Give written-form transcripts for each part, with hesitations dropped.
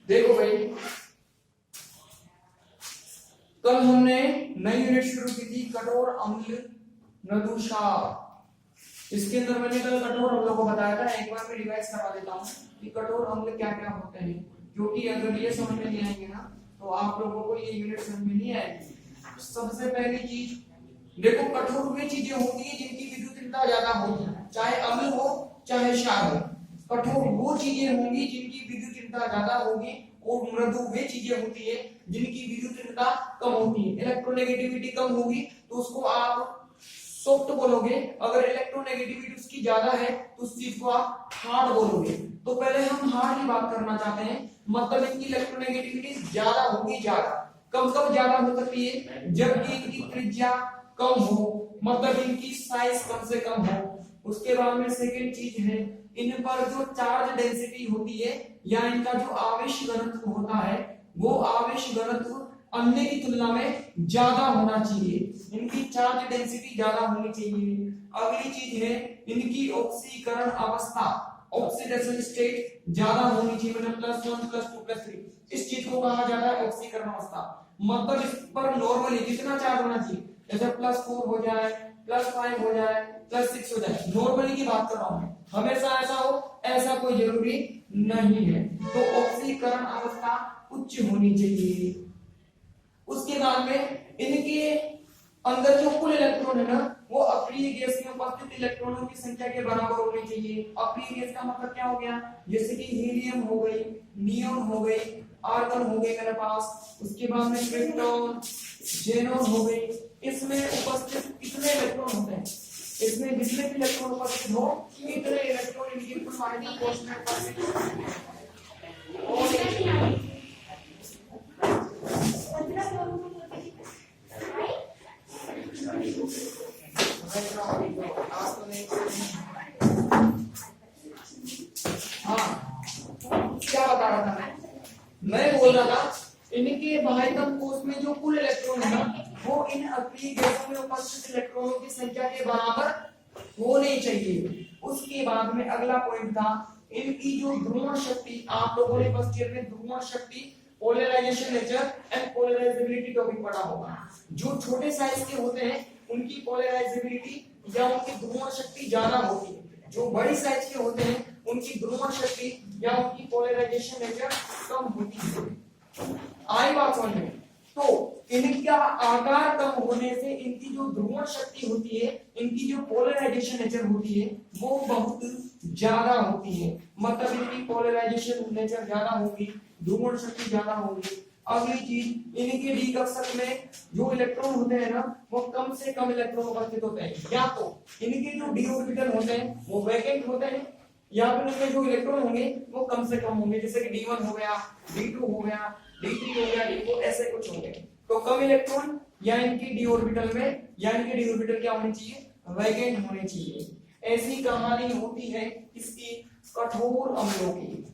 देखो भाई, कल हमने नई यूनिट शुरू की थी कठोर अम्ल नदुषार। इसके अंदर मैंने कल कठोर अम्लों को बताया था। एक बार मैं रिवाइज करवा देता हूँ कि कठोर अम्ल क्या क्या होते हैं, क्योंकि अगर ये समझ में नहीं आएंगे ना तो आप लोगों को ये यूनिट समझ में नहीं आएगी। सबसे पहली चीज देखो, कठोर वे चीजें होती है जिनकी विद्युतीयता ज्यादा होती है, चाहे अम्ल हो चाहे क्षार हो। कठोर वो चीजें होंगी जिनकी विद्युतीयता ज्यादा होगी, और मृदु वे चीजें होती है जिनकी विद्युतीयता कम होती है। इलेक्ट्रोनेगेटिविटी कम होगी तो उसको आप सॉफ्ट बोलोगे, अगर इलेक्ट्रोनेगेटिविटी उसकी ज्यादा है तो उस चीज को आप हार्ड बोलोगे। तो पहले हम हार्ड की बात करना चाहते हैं, मतलब इनकी इलेक्ट्रोनेगेटिविटी ज्यादा होगी। ज्यादा कब कब ज्यादा हो सकती है, जबकि इनकी त्रिज्या कम हो, मतलब इनकी साइज कम से कम हो। उसके बाद में सेकंड चीज है, इन पर जो चार्ज डेंसिटी होती है या इनका जो आवेश घनत्व होता है, वो आवेश घनत्व अन्य की तुलना में ज्यादा होना चाहिए। इनकी चार्ज डेंसिटी ज्यादा होनी चाहिए। अगली चीज है, इनकी ऑक्सीकरण अवस्था, ऑक्सीडेशन स्टेट ज्यादा होनी चाहिए, मतलब +1 +2 +3। इस चीज को कहा जाता है ऑक्सीकरण अवस्था। मतलब इस पर नॉर्मली कितना चार्ज होना चाहिए, जैसे +4 हो जाए, +5 हो जाए, +6 हो जाए, नॉर्मली की बात कर रहा हूं मैं। हमेशा ऐसा हो ऐसा कोई जरूरी नहीं है। तो ऑक्सीकरण अवस्था उच्च होनी चाहिए। उसके बाद में इनके अंदर जो कुल इलेक्ट्रॉन है ना, वो अप्रिय गैस में उपस्थित इलेक्ट्रॉनों की संख्या के बराबर होनी चाहिए। अप्रिय गैस का मतलब क्या हो गया, जैसे कि हीलियम हो गई, नियॉन हो गई, आर्गन हो गई मेरे पास। उसके बाद में क्रिप्टॉन, जेनॉन हो गई। इसमें उपस्थित कितने इलेक्ट्रॉन होते हैं, इसमें जितने भी इलेक्ट्रॉन उपस्थित हो, इतने इलेक्ट्रॉन इनकी कुल मात्रा कोश में उपस्थित होते हैं। क्या बता रहा था मैं बोल रहा था इनके बाह्यतम कोश में जो कुल इलेक्ट्रॉन है ना, वो इन अप्रिय गैसों में उपस्थित इलेक्ट्रॉनों की संख्या के बराबर होने चाहिए। उसके बाद में अगला पॉइंट था, इनकी जो ध्रुवण शक्ति, आप लोगों ने फर्स्ट ईयर में ध्रुवण शक्ति, polarisation nature and polarisability topic पढ़ा होगा। जो छोटे साइज के होते हैं उनकी पोलराइजेबिलिटी या उनकी ध्रुवण शक्ति ज्यादा होती है, जो बड़ी साइज के होते हैं उनकी ध्रुवण शक्ति या उनकी पोलराइजेशन नेचर कम होती है। आई बात समझ में? तो इनका आकार कम होने से इनकी जो ध्रुवण शक्ति होती है, इनकी जो पोलराइजेशन नेचर होती है, वो बहुत ज्यादा होती है। मतलब इनकी पोलराइजेशन नेचर ज्यादा होगी, ध्रुवण शक्ति ज्यादा होगी। अगली चीज, इनके डी कक्षक में जो इलेक्ट्रॉन होते हैं ना, वो कम से कम इलेक्ट्रॉन उपस्थित होते हैं। या तो इनके जो डी ऑर्बिटल होते हैं वो वैकेंट होते हैं, या फिर उनमें जो इलेक्ट्रॉन होंगे वो कम से कम होंगे, जैसे कि D1 हो गया, D2 हो गया, D3 हो गया, D4 ऐसे कुछ होंगे। तो कम इलेक्ट्रॉन या इनकी डी ऑर्बिटल में, या इनके डी ऑर्बिटल क्या होनी चाहिए, वैकेंट होने चाहिए। ऐसी कहानी होती है इसकी कठोर अम्लों की।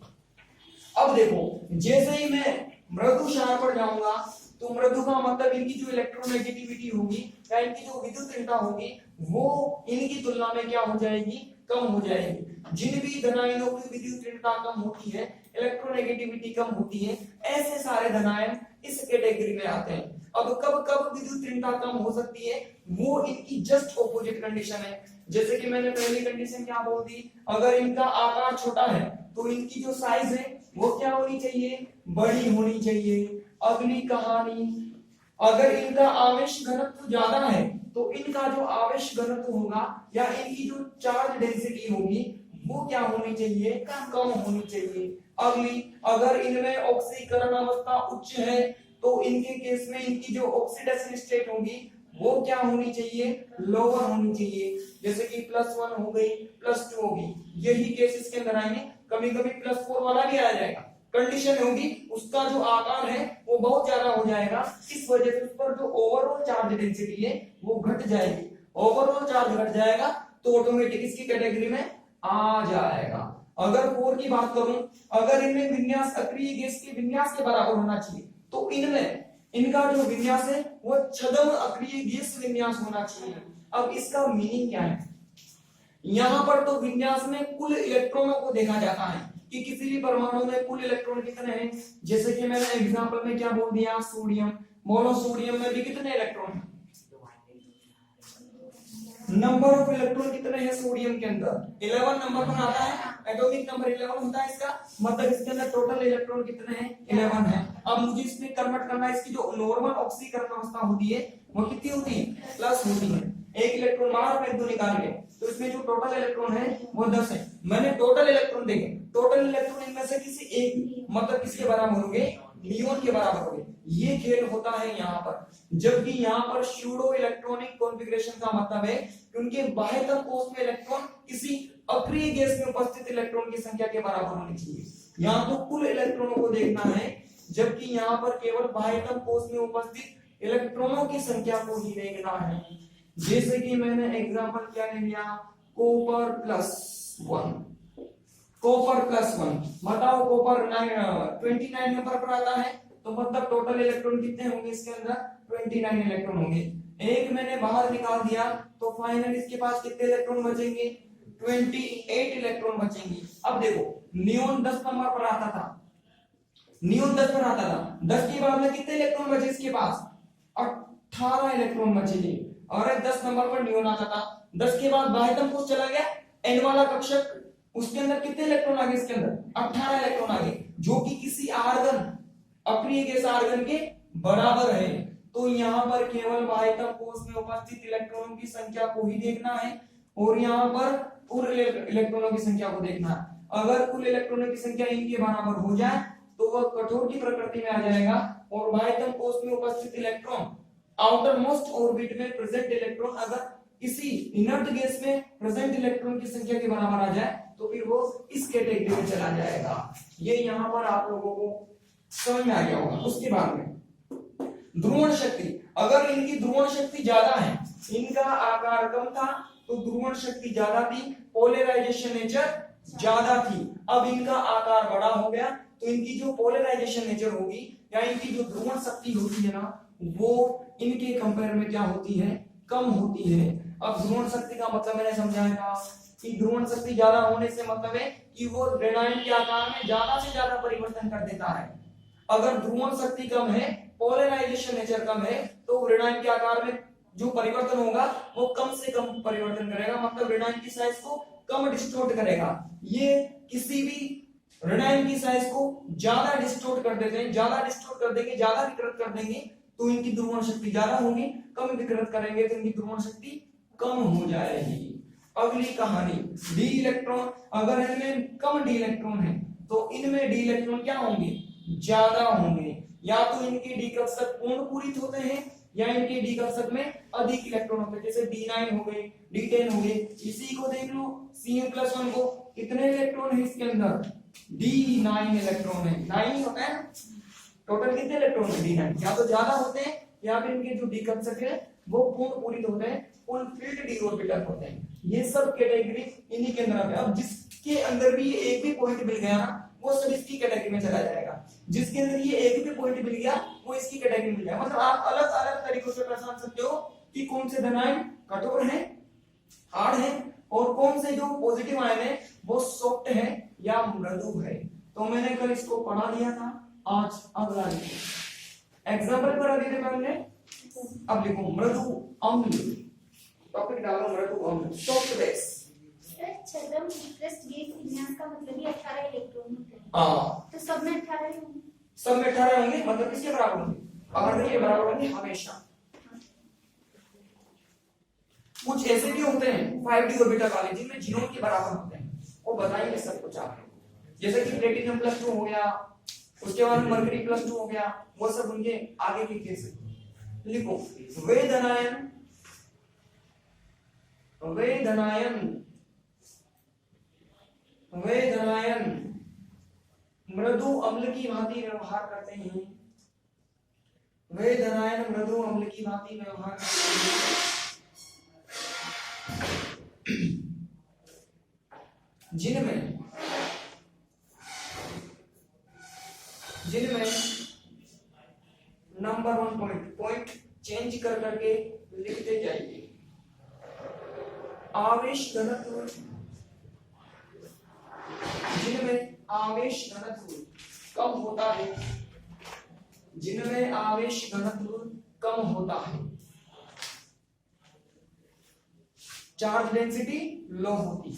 अब देखो, जैसे ही मैं मृदु क्षार पर जाऊंगा तो मृदु का मतलब इनकी जो इलेक्ट्रोनेगेटिविटी होगी या इनकी जो विद्युतीयता होगी वो इनकी तुलना में क्या हो जाएगी, कम हो जाएगी। जिन भी धनायनों की विद्युतीयता कम होती है, इलेक्ट्रोनेगेटिविटी कम होती है, ऐसे सारे धनायन इस कैटेगरी में आते हैं। अब कब कब विद्युतीयता कम हो सकती है, वो इनकी जस्ट ऑपोजिट कंडीशन है। जैसे कि मैंने पहली कंडीशन क्या बोल दी, अगर इनका आकार छोटा है तो इनकी जो साइज है वो क्या होनी चाहिए, बड़ी होनी चाहिए। अगली कहानी, अगर इनका आवेश घनत्व ज्यादा है तो इनका जो आवेश घनत्व होगा या इनकी जो चार्ज डेंसिटी होगी वो क्या होनी चाहिए, कम होनी चाहिए। अगली, अगर इनमें ऑक्सीकरण अवस्था उच्च है तो इनके केस में इनकी जो ऑक्सीडेशन स्टेट होगी वो क्या होनी चाहिए, लोअर होनी चाहिए। जैसे कि +1 हो गई, +2 होगी, यही केस इसके अंदर आएंगे। कभी कभी +4 वाला भी आ जाएगा। कंडीशन होगी उसका जो आकार है वो बहुत ज्यादा हो जाएगा, इस वजह से उस पर जो ओवरऑल चार्ज डेंसिटी है वो घट जाएगी। ओवरऑल चार्ज घट जाएगा तो ऑटोमेटिक इसकी कैटेगरी में आ जाएगा। अगर 4 की बात करूं, अगर इनमें विन्यास अक्रिय गैस के विन्यास के बराबर होना चाहिए तो इनमें इनका जो विन्यास है वो छद्म अक्रिय गैस विन्यास होना चाहिए। अब इसका मीनिंग क्या है, यहाँ पर तो विन्यास में कुल इलेक्ट्रॉनों को देखा जाता है कि किसी भी परमाणु में कुल इलेक्ट्रॉन कितने हैं। जैसे कि मैंने एग्जांपल में क्या बोल दिया, सोडियम, मोनो सोडियम में भी कितने इलेक्ट्रॉन हैं, नंबर ऑफ इलेक्ट्रॉन कितने हैं सोडियम के अंदर, 11 नंबर पर आता है, एटॉमिक नंबर 11 होता है इसका, मतलब इसके अंदर टोटल इलेक्ट्रॉन कितने हैं, 11 है। अब मुझे इसमें कन्वर्ट करना है, इसकी जो नॉर्मल ऑक्सीकरण अवस्था होती है वो कितनी होती है, प्लस होती है। एक इलेक्ट्रॉन बाहर फेंक दो निकाल के, तो इसमें जो टोटल इलेक्ट्रॉन है वो 10 है। मैंने टोटल इलेक्ट्रॉन देखे, टोटल इलेक्ट्रॉन इनमें से किसी एक मतलब किसके बराबर होंगे, नियॉन के बराबर होंगे। ये खेल होता है यहाँ पर, जबकि यहाँ पर स्यूडो इलेक्ट्रॉनिक कॉन्फ़िगरेशन का मतलब है कि उनके बाह्यतम कोश में इलेक्ट्रॉन किसी अक्रिय गैस में उपस्थित इलेक्ट्रॉन की संख्या के बराबर होनी चाहिए। यहाँ तो कुल इलेक्ट्रॉनों को देखना है, जबकि यहाँ पर केवल बाह्यतम कोश में उपस्थित इलेक्ट्रॉनों की संख्या को ही देखना है। जैसे कि मैंने एग्जांपल क्या ले लिया, कॉपर +1, कॉपर +1, बताओ कॉपर 29 नंबर पर आता है, तो मतलब टोटल इलेक्ट्रॉन कितने होंगे इसके अंदर, 29 इलेक्ट्रॉन होंगे। एक मैंने बाहर निकाल दिया तो फाइनल इसके पास कितने इलेक्ट्रॉन बचेंगे, 28 इलेक्ट्रॉन बचेंगे। अब देखो नियॉन 10 नंबर पर आता था, नियॉन 10 पर आता था, 10 के बाद में कितने इलेक्ट्रॉन बचे इसके पास, 18 इलेक्ट्रॉन बचे। और 10 नंबर पर नियॉन आता था, 10 के बाद बाह्यतम कोश चला गया, एन वाला कक्षक, उसके अंदर कितने इलेक्ट्रॉन आ गए, इसके अंदर 18 इलेक्ट्रॉन आ गए, जो कि किसी आर्गन अप्रिय गैस आर्गन के बराबर है। तो यहाँ पर केवल बाह्यतम कोश में उपस्थित इलेक्ट्रॉनों की संख्या को ही देखना है, और यहाँ पर कुल इलेक्ट्रॉनों की संख्या को देखना है। अगर कुल इलेक्ट्रॉनों की संख्या इनके बराबर हो जाए तो वह कठोर की प्रकृति में आ जाएगा, और बाह्यतम कोश में उपस्थित इलेक्ट्रॉन आउटर मोस्ट ऑर्बिट में प्रेजेंट इलेक्ट्रॉन अगर किसी इनर्ट गैस में प्रेजेंट इलेक्ट्रॉन की संख्या के बराबर आ जाए तो फिर वो इस कैटेगरी में चला जाएगा। ये यहाँ पर आप लोगों को समझ में आ गया होगा। उसके बाद में ध्रुवण शक्ति, अगर इनकी ध्रुवण शक्ति ज्यादा है, इनका आकार कम था तो ध्रुवण शक्ति ज्यादा थी, पोलराइजेशन नेचर ज्यादा थी। अब इनका आकार बड़ा हो गया तो इनकी जो पोलराइजेशन नेचर होगी या इनकी जो ध्रुवण शक्ति होती है ना, वो इनके कंपेयर में क्या होती है, कम होती है। अब ध्रुवण शक्ति का मतलब मैंने समझाया था कि ध्रुवण शक्ति ज्यादा होने से मतलब है कि वो ऋणायन के आकार में ज्यादा से ज्यादा परिवर्तन कर देता है। अगर ध्रुवण शक्ति कम है, पोलराइजेशन नेचर कम है, तो ऋणायन के आकार में जो परिवर्तन होगा वो कम से कम परिवर्तन करेगा, मतलब ऋणायन की साइज को कम डिस्टोर्ट करेगा। ये किसी भी ऋणायन की साइज को ज्यादा डिस्टोर्ट कर देते हैं, ज्यादा डिस्टोर्ट कर देंगे, ज्यादा विकृत कर देंगे तो इनकी ध्रुवण शक्ति ज्यादा होगी, कम विकृत करेंगे तो इनकी ध्रुवण शक्ति कम हो जाएगी। अगली कहानी, डी इलेक्ट्रॉन, अगर इनमें कम डी इलेक्ट्रॉन है तो इनमें डी इलेक्ट्रॉन क्या होंगे, ज्यादा होंगे। या तो इनके डी कक्षक पूर्ण पूरित होते हैं या इनके डी कक्षक में अधिक इलेक्ट्रॉन होते हैं, जैसे D9 हो गए, D10 हो गए। इसी को देख लो Cm+1 को, कितने इलेक्ट्रॉन है इसके अंदर, D9 इलेक्ट्रॉन है, 9 ही होता है। टोटल कितने इलेक्ट्रॉन है, D9, या तो ज्यादा होते हैं या फिर इनके जो डी कक्षक है वो पूर्ण पूरित होते हैं, फुल फिल्ड डी ऑर्बिटल होते हैं। ये सब कैटेगरी इन्हीं के अंदर है। अब जिसके अंदर भी एक भी पॉइंट मिल गया ना, वो सब इसकी कैटेगरी में चला जाएगा। जिसके अंदर ये एक भी पॉइंट मिल गया वो इसकी कैटेगरी में जाएगा। मतलब आप अलग अलग तरीकों से पहचान सकते हो कि कौन से धन आयन कठोर है, हार्ड है, और कौन से जो पॉजिटिव आयन है वो सॉफ्ट है या मृदु है। तो मैंने कल इसको पढ़ा दिया था, आज अगला लिखो, एग्जाम्पल करा दिए थे मैंने। अब लिखो मृदु अम्ल, टॉपिक डालो मृदु अम्ल, सॉफ्ट बेस। छद्म डिप्रेस्ड गैस विन्यास का मतलब ही 18 इलेक्ट्रॉन होते हैं। हाँ, तो सब में 18 ही होंगे, सब में 18 होंगे, मतलब किसके बराबर होंगे, अगर ये बराबर होंगे हमेशा। कुछ ऐसे भी होते हैं 5d ऑर्बिटल वाले जिनमें जीनोन के बराबर होते हैं, वो बताएंगे सब कुछ आपको। जैसे कि प्लेटिनम +2 हो गया, उसके बाद मरकरी +2 हो गया, वो सब उनके आगे के केस है। लिखो वेदनायन, वेदनायन, वेदनायन मृदु अम्ल की भांति व्यवहार करते हैं, वेदनायन मृदु अम्ल की भांति व्यवहार करते हैं, जिनमें नंबर 1 पॉइंट चेंज कर करके लिखते जाइए। आवेश आवेश घनत्व, जिनमें आवेश घनत्व कम होता है, जिनमें आवेश घनत्व कम होता है, चार्ज डेंसिटी लो होती है।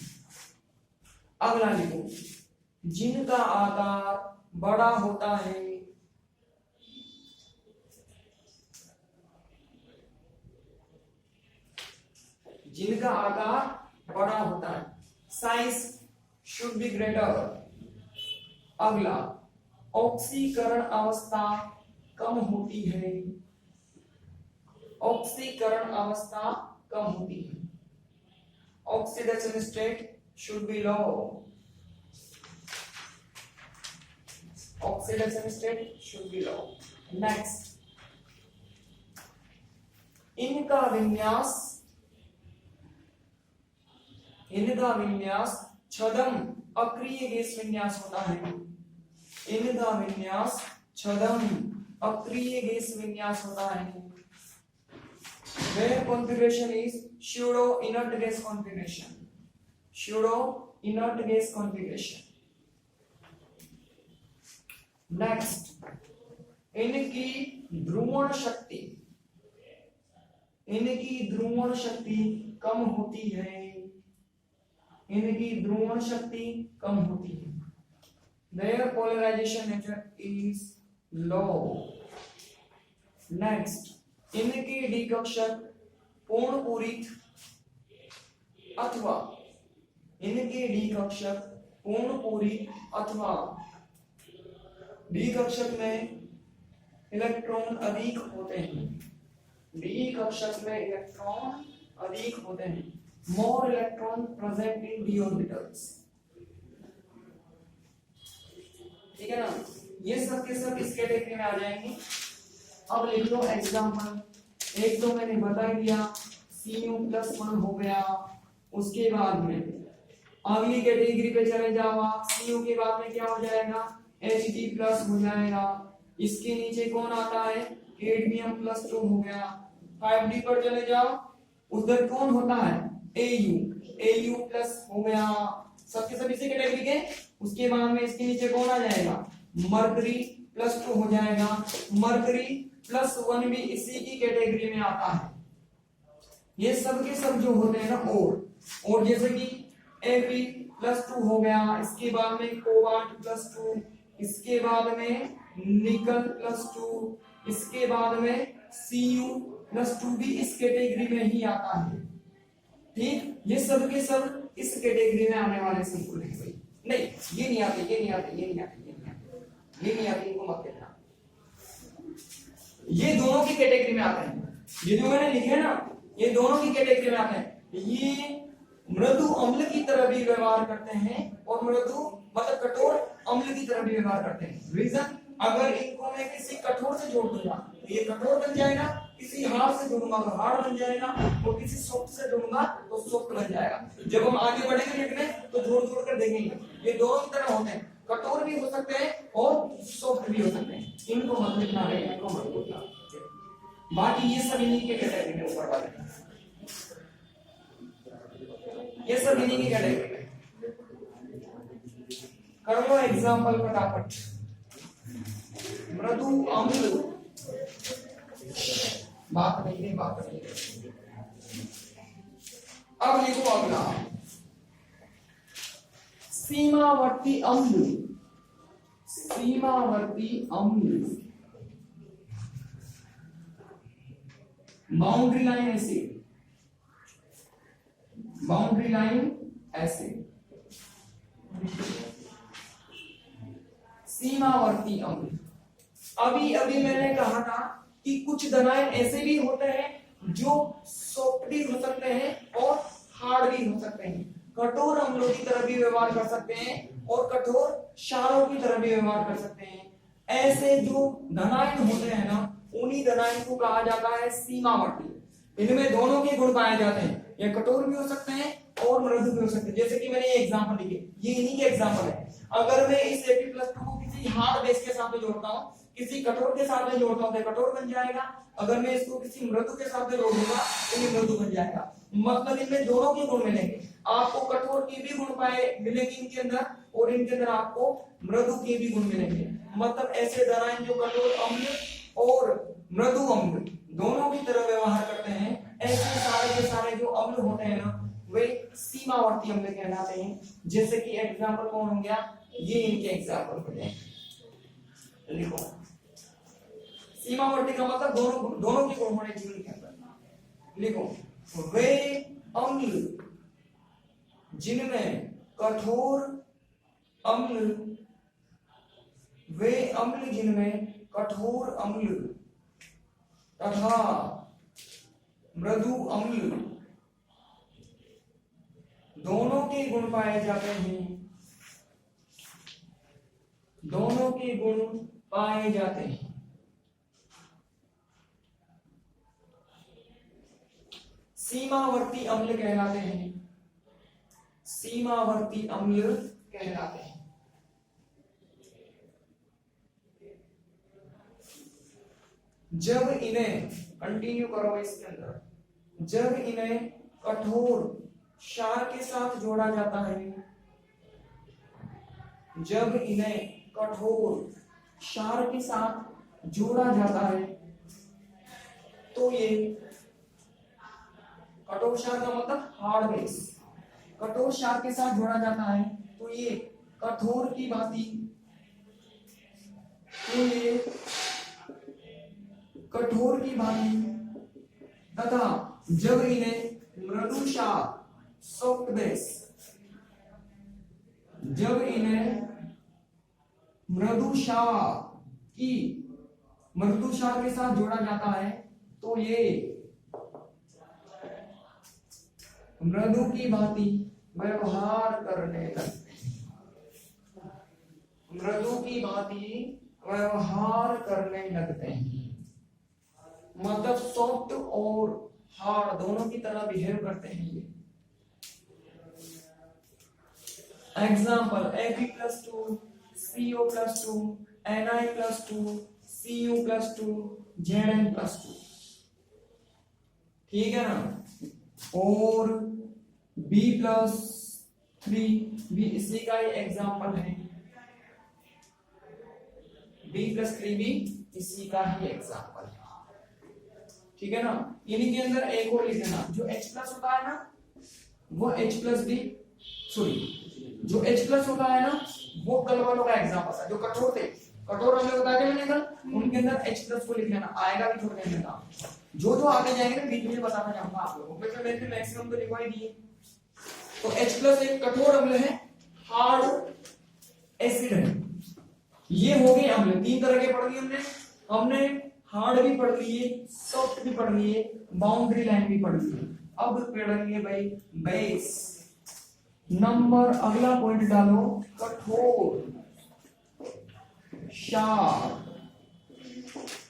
अगला लिखो, जिनका आकार बड़ा होता है, जिनका आकार बड़ा होता है, साइज शुड बी ग्रेटर। अगला, ऑक्सीकरण अवस्था कम होती है, ऑक्सीकरण अवस्था कम होती है, oxidation state should be low, oxidation state should be low. Next, इनका विन्यास छदम अक्रिय गैस विन्यास होता है, इनका विन्यास छदम अक्रिय गैस विन्यास होता है। Their configuration is pseudo inert gas configuration, pseudo inert gas configuration. Next, इनकी ध्रुवण शक्ति, इनकी ध्रुवण शक्ति कम होती है, इनकी ध्रुवण शक्ति कम होती है। Their polarization nature is low. Next, इनके डी कक्षक पूर्ण पूरित अथवा, इनके डी कक्षक पूर्ण पूरित अथवा डी कक्षक में इलेक्ट्रॉन अधिक होते हैं, डी कक्षक में इलेक्ट्रॉन अधिक होते हैं, more electron present in D orbitals. ठीक है ना, ये सब के सब इस कैटेगरी में आ जाएंगे। अब लिख लो एग्जांपल, एक तो मैंने बता दिया Cu+1 हो गया, उसके बाद में अगली कैटेगरी पे चले जाओ, Cu के बाद में क्या हो जाएगा, Hg+ हो जाएगा, इसके नीचे कौन आता है, Cadmium+2 हो गया। 5D पर चले जाओ, उधर कौन होता है, Au+ हो गया, सबके सब इसी कैटेगरी के। उसके बाद में इसके नीचे कौन आ जाएगा, Mg+2 हो जाएगा, Mg+1 भी इसी की कैटेगरी में आता है। ये सब के सब जो होते हैं ना, और जैसे कि Fe+2 हो गया, इसके बाद में Cobalt+2, इसके बाद में Nickel+2, इसके बाद में Cu+2 भी इस कैटेगरी में ही आता है। ठीक, ये सब के सब इस कैटेगरी में आने वाले सिंपल है भाई। नहीं, ये नहीं आते, ये नहीं आते, ये नहीं आते, ये नहीं आते, ये नहीं आते, इनको मत देखना। ये दोनों की कैटेगरी में आते हैं, ये जो मैंने लिखे ना, ये दोनों की कैटेगरी में आते हैं। ये मृदु अम्ल की तरह भी व्यवहार करते हैं और मृदु मतलब कठोर अम्ल की तरह भी व्यवहार करते हैं। रीजन, अगर इनको मैं किसी कठोर से जोड़ दूंगा तो ये कठोर बन जाएगा, किसी हार्ड से जोड़ूंगा तो हार्ड बन जाएगा, और किसी सॉफ्ट से जोड़ूंगा तो सॉफ्ट बन जाएगा। जब हम आगे बढ़ेंगे नेट में तो जोड़ जोड़ कर देखेंगे, ये दोनों की तरह होते हैं, कठोर भी हो सकते हैं और सॉफ्ट भी हो सकते हैं। इनको मत लिखना है, इनको मत बोलना। बाकी ये सब इन्हीं के कैटेगरी में ऊपर वाले, ये सब इन्हीं की कैटेगरी में। कर लो एग्जांपल फटाफट। मृदु अम्ल, बात नहीं है, बात नहीं है। अब लिखो अगला, सीमावर्ती अम्ल, सीमावर्ती अम्ल, boundary line acid, boundary line acid, सीमावर्ती अम्ल। अभी अभी मैंने कहा था कि कुछ दनाएं ऐसे भी होते हैं जो सॉफ्ट भी हो सकते हैं और हार्ड भी हो सकते हैं, कठोर अम्लों की तरह भी व्यवहार कर सकते हैं और कठोर क्षारों की तरह भी व्यवहार कर सकते हैं। ऐसे जो धनायन होते हैं ना, उन्हीं धनायन को कहा जाता है सीमावर्ती। इनमें दोनों के गुण पाए जाते हैं, ये कठोर भी हो सकते हैं और मृदु भी हो सकते हैं। जैसे कि मैंने ये एग्जांपल लिखे, ये इन्हीं के एग्जांपल है। अगर मैं इस Fe+2 को किसी हार्ड बेस के साथ जोड़ता हूं किसी कठोर के साथ में जोड़ता हूं तो कठोर बन जाएगा, अगर मैं इसको किसी मृदु के साथ में जोड़ूंगा तो ये मृदु बन जाएगा। मतलब इनमें दोनों के गुण मिलेंगे, आपको कठोर की भी गुण पाए मिलेंगे इनके अंदर, और इनके अंदर आपको मृदु के भी गुण मिलेंगे। मतलब ऐसे धाराएं जो कठोर अम्ल और मृदु अम्ल दोनों की तरह व्यवहार करते हैं, ऐसे सारे के सारे जो अम्ल होते हैं ना वे सीमावर्ती अम्ल कहलाते हैं। जैसे कि एग्जाम्पल कौन हो गया, ये इनके एग्जाम्पल हो गए। लिखो सीमावर्ती का मतलब दोनों के गुण होने चाहिए के अंदर। लिखो वे अम्ल जिनमें कठोर अम्ल, वे अम्ल जिनमें कठोर अम्ल तथा मृदु अम्ल दोनों के गुण पाए जाते हैं, दोनों के गुण पाए जाते हैं। सीमावर्ती अम्ल कहलाते हैं, सीमावर्ती अम्ल कहलाते हैं। जब इन्हें कंटिन्यू करो इसके अंदर, जब इन्हें कठोर क्षार के साथ जोड़ा जाता है, जब इन्हें कठोर क्षार के साथ जोड़ा जाता है तो ये कठोर क्षार का मतलब हार्ड बेस, कठोर क्षार के साथ जोड़ा जाता है तो ये कठोर की भांति, तो ये कठोर की भांति तथा जब इन्हें मृदु क्षार सॉफ्ट बेस, जब इन्हें मृदु क्षार के साथ जोड़ा जाता है तो ये मृदु की भांति व्यवहार करने लगते हैं, मृदु की भांति व्यवहार करने लगते हैं। मतलब सॉफ्ट और हार्ड दोनों की तरह बिहेव करते हैं ये। Example Ag+2 CO+2 Ni+2 Cu+2 Zn+2, ठीक है ना। और B+3 भी इसी का ही एग्जाम्पल है, B+3 भी इसी का ही एग्जाम्पल है, ठीक है ना। इन्हीं के अंदर एक और लिख देना, जो H+ होता है ना वो H+B, सॉरी जो H+ होता है ना वो कल वालों का एग्जाम्पल है, जो कठोर थे, कठोर हमने बताया था मैंने कल, उनके अंदर H+ को लिख लेना, आएगा भी छोड़ देना। जो जो आगे जाएंगे ना बीच में बताना चाहूंगा आप लोगों को, मैंने मैक्सिमम तो लिखवा ही दिए। तो H+ एक कठोर अम्ल है, हार्ड एसिड है। ये हो गए अम्ल, तीन तरह के पढ़ लिए हमने हार्ड भी पढ़ लिए, सॉफ्ट भी पढ़ लिए, बाउंड्री लाइन भी पढ़ लिए। अब पढ़ेंगे भाई बेस नंबर, अगला पॉइंट डालो कठोर क्षार।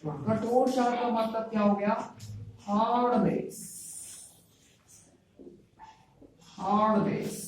कठोर क्षार का मतलब क्या हो गया, हार्ड बेस, हार्ड बेस।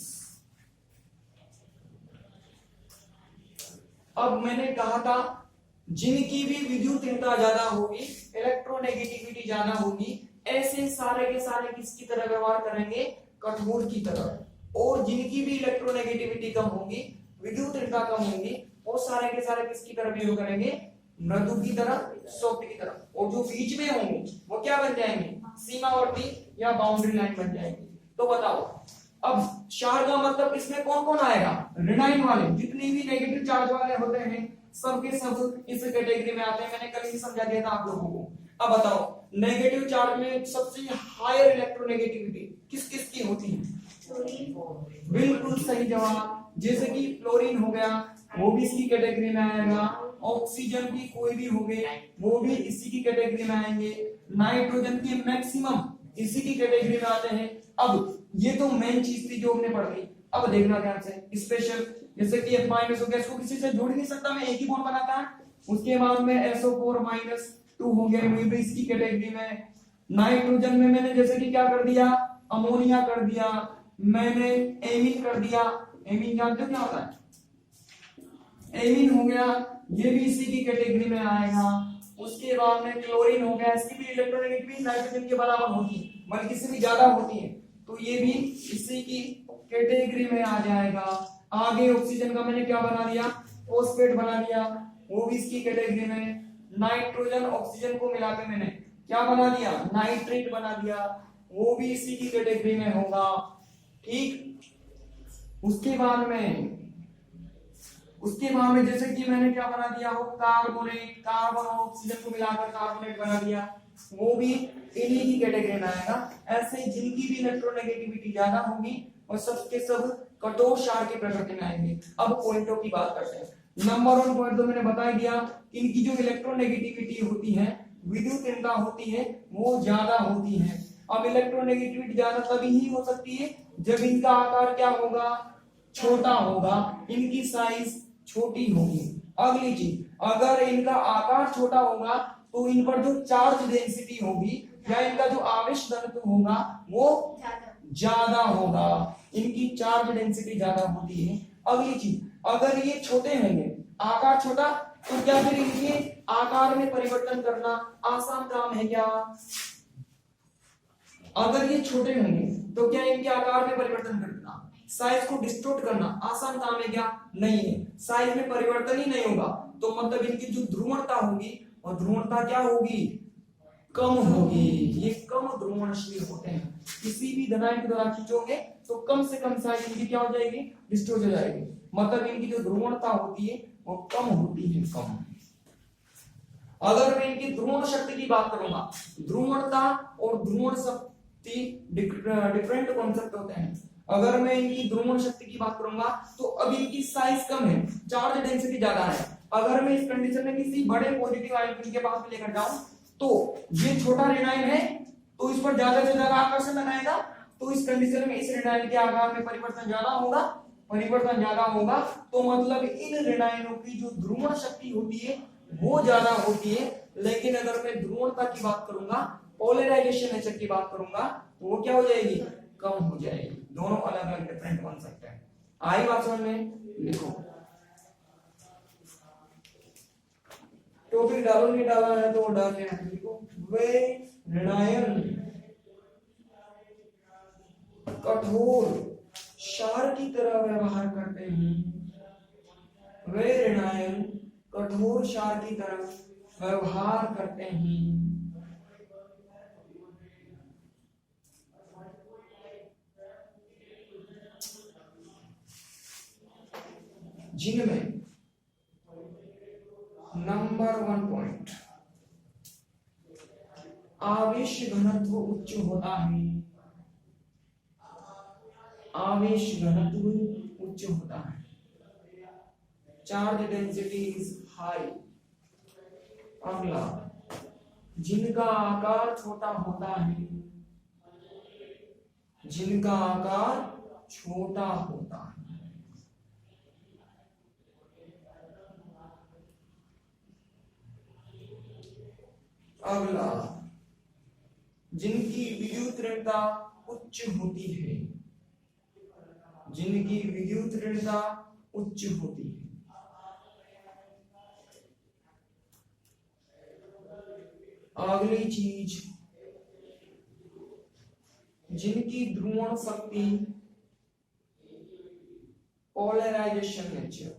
अब मैंने कहा था जिनकी भी विद्युतीयता ज्यादा होगी, इलेक्ट्रोनेगेटिविटी ज्यादा होगी, ऐसे सारे के सारे किसकी तरह व्यवहार करेंगे, कठोर की तरह। और जिनकी भी इलेक्ट्रोनेगेटिविटी कम होगी, विद्युतीयता कम होगी, वो सारे के सारे किसकी तरह बिहेव करेंगे, मृदु की तरह, सॉफ्ट की तरह। और जो बीच में होंगे वो क्या बन जाएंगे, सीमावर्ती या बाउंड्री लाइन बन जाएंगे। तो बताओ अब क्षार का मतलब इसमें कौन कौन आएगा, ऋणायन वाले, जितने भी नेगेटिव चार्ज वाले होते हैं सब के सब इस कैटेगरी में आते हैं। मैंने कल ही समझा दिया था आप लोगों को। अब बताओ नेगेटिव चार्ज में सबसे हायर इलेक्ट्रोनेगेटिविटी किस किस की होती है, बिल्कुल सही जवाब। जैसे कि फ्लोरीन हो गया, वो भी इसकी कैटेगरी में आएगा। ऑक्सीजन की कोई भी हो गए वो भी इसी की कैटेगरी में आएंगे। नाइट्रोजन के मैक्सिमम इसी की कैटेगरी में आते हैं। अब ये तो मेन चीज थी जो हमने पढ़ ली। अब देखना ध्यान से, स्पेशल जैसे कि F- हो गया, इसको किसी से जोड़ नहीं सकता मैं, एक ही बॉन्ड बनाता है। उसके बाद में SO4-2 हो गया, वो भी इसकी कैटेगरी में। नाइट्रोजन में मैंने जैसे कि क्या कर दिया, अमोनिया कर दिया, मैंने एमीन कर दिया। एमीन जानते हो क्या होता है, एमीन हो गया, ये भी इसी की कैटेगरी में आएगा। उसके बाद में क्लोरीन हो गया, इसकी भी इलेक्ट्रोनेगेटिविटी नाइट्रोजन के बराबर होती है, बल्कि इससे भी ज्यादा होती है, तो ये भी इसी की कैटेगरी में आ जाएगा। आगे ऑक्सीजन का मैंने क्या बना दिया, फॉस्फेट बना दिया, वो भी इसकी कैटेगरी में। नाइट्रोजन ऑक्सीजन को मिला के मैंने क्या बना दिया, नाइट्रेट बना दिया, वो भी इसी की कैटेगरी में होगा। ठीक, उसके बाद में जैसे कि मैंने क्या बना दिया हो, कार्बोनेट, कार्बन और ऑक्सीजन को मिलाकर कार्बोनेट बना दिया, वो भी इन्हीं की कैटेगरी में आएगा। ऐसे जिनकी भी इलेक्ट्रोनेगेटिविटी ज्यादा होगी और सबके सब कठोर क्षार की प्रकृति में आएंगे। अब पॉइंटों की बात करते हैं। नंबर 1 पॉइंट तो मैंने बता दिया, इनकी जो इलेक्ट्रोनेगेटिविटी होती है, विद्युत ऋणता होती है, वो ज्यादा होती है। अब इलेक्ट्रोनेगेटिविटी ज्यादा तभी ही हो सकती है जब इनका आकार क्या होगा, छोटा होगा, इनकी साइज छोटी होगी। अगली चीज, अगर इनका आकार छोटा होगा तो इन पर जो चार्ज डेंसिटी होगी या इनका जो आवेश घनत्व होगा वो ज्यादा होगा, इनकी चार्ज डेंसिटी ज्यादा होती है। अगली चीज, अगर ये छोटे होंगे, आकार छोटा, तो क्या फिर इनके आकार में परिवर्तन करना आसान काम है क्या? अगर ये छोटे होंगे तो क्या इनके आकार में परिवर्तन करना, साइज को डिस्टोर्ट करना आसान काम है क्या? नहीं है। साइज में परिवर्तन ही नहीं होगा तो मतलब इनकी जो ध्रुवणता होगी, और ध्रुवणता क्या होगी, कम होगी। ये कम ध्रुवणशील होते हैं, किसी भी धनायन के द्वारा खींचोगे तो कम से कम साइज इनकी क्या हो जाएगी, डिस्टोर्ट हो जाएगी, मतलब इनकी जो ध्रुवणता होती है वो कम होती है, कम। अगर मैं इनकी ध्रुवण शक्ति की बात करूंगा, ध्रुवणता और ध्रुवण शक्ति डिफरेंट कॉन्सेप्ट होते हैं। अगर मैं इनकी ध्रुवण शक्ति की बात करूंगा तो अब इनकी साइज कम है, चार्ज डेंसिटी ज्यादा है। अगर मैं इस कंडीशन में किसी बड़े पॉजिटिव आयन को इनके पास लेकर जाऊं तो ये छोटा ऋणायन है तो इस पर ज्यादा से ज्यादा आकर्षण लगाएगा, तो इस कंडीशन में इस ऋणायन के आकार में परिवर्तन ज्यादा होगा, तो मतलब इन ऋणायनों की जो ध्रुवण शक्ति होती है वो ज्यादा होती है। लेकिन अगर मैं ध्रुवणता की बात करूंगा, पोलराइजेशन नेचर की बात करूंगा, तो वो क्या हो जाएगी, कम हो जाएगी। दोनों अलग अलग डिफरेंट कॉन्सेप्ट है। आई बात समझ में? लिखो, टॉपिक डालो, नहीं डाला है तो डालने हैं। लिखो, वे ऋणायन कठोर क्षार की तरह व्यवहार करते हैं, वे ऋणायन कठोर क्षार की तरह व्यवहार करते हैं, जिनमें नंबर 1 पॉइंट, आवेश घनत्व उच्च होता है, आवेश घनत्व उच्च होता है, चार्ज डेंसिटी इज हाई। अगला, जिनका आकार छोटा होता है, जिनका आकार छोटा होता है। अगला, जिनकी विद्युत ऋणता उच्च होती है, जिनकी विद्युत ऋणता उच्च होती है। अगली चीज, जिनकी ध्रुवण शक्ति, पोलराइजेशन नेचर,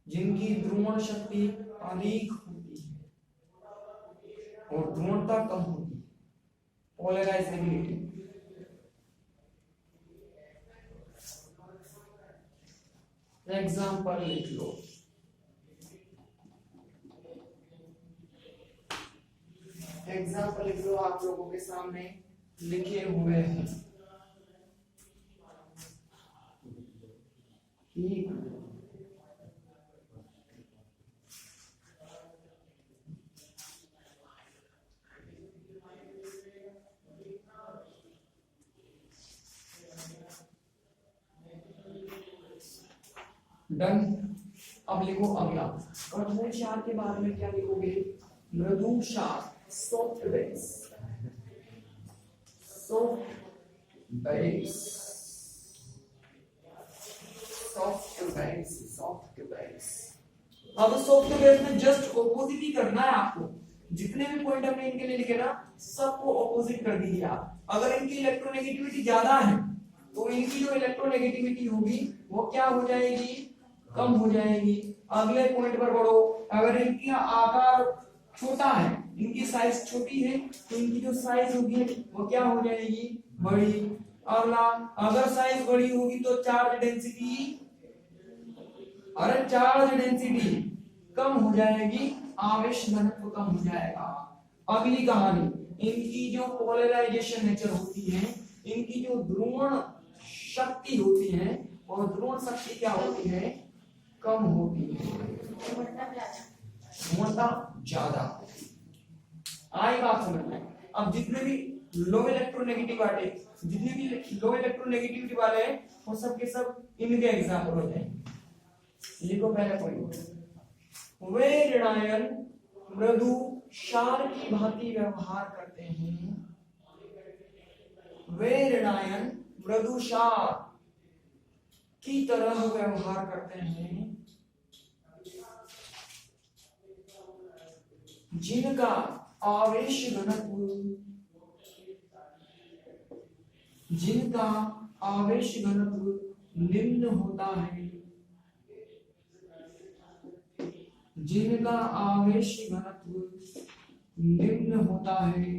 जिनकी ध्रुवण शक्ति अधिक होती है और ध्रुवणता कम होती है, पोलराइजेबिलिटी। एग्जाम्पल लिख लो, एग्जाम्पल लिख लो, आप लोगों के सामने लिखे हुए हैं। ठीक, डन। अब लिखो अगला, कठोर क्षार के बारे में क्या लिखोगे, मृदु क्षार, soft base, soft base, soft base. अब सॉफ्ट बेस में जस्ट ऑपोजिट ही करना है आपको। जितने भी पॉइंट हमने इनके लिए लिखे ना सबको ऑपोजिट कर दीजिए आप। अगर इनकी इलेक्ट्रोनेगेटिविटी ज्यादा है तो इनकी जो इलेक्ट्रोनेगेटिविटी होगी वो क्या हो जाएगी, कम हो जाएगी। अगले पॉइंट पर बढ़ो। अगर इनकी आकार छोटा है, इनकी साइज छोटी है, तो इनकी जो साइज होगी वो क्या हो जाएगी, बड़ी। अगला, अगर साइज बड़ी होगी तो चार्ज डेंसिटी कम हो जाएगी, आवेश घनत्व कम हो जाएगा। अगली कहानी, इनकी जो पोलराइजेशन नेचर होती है, इनकी जो ध्रुवण शक्ति होती है, और ध्रुवण शक्ति क्या होती है, कम होती है, क्षमता ज्यादा। आई बात समझ में। अब जितने भी लो इलेक्ट्रोनेगेटिव वाले, जितने भी लो इलेक्ट्रोनेगेटिविटी वाले हैं वो सब के सब इनके एग्जाम्पल हो जाएंगे। लिखो पहले पॉइंट, वे ऋणायन मृदु क्षार की भांति व्यवहार करते हैं। वे ऋणायन मृदु क्षार की तरह व्यवहार करते हैं, जिनका आवेश घनत्व निम्न होता है, जिनका आवेश घनत्व निम्न होता है।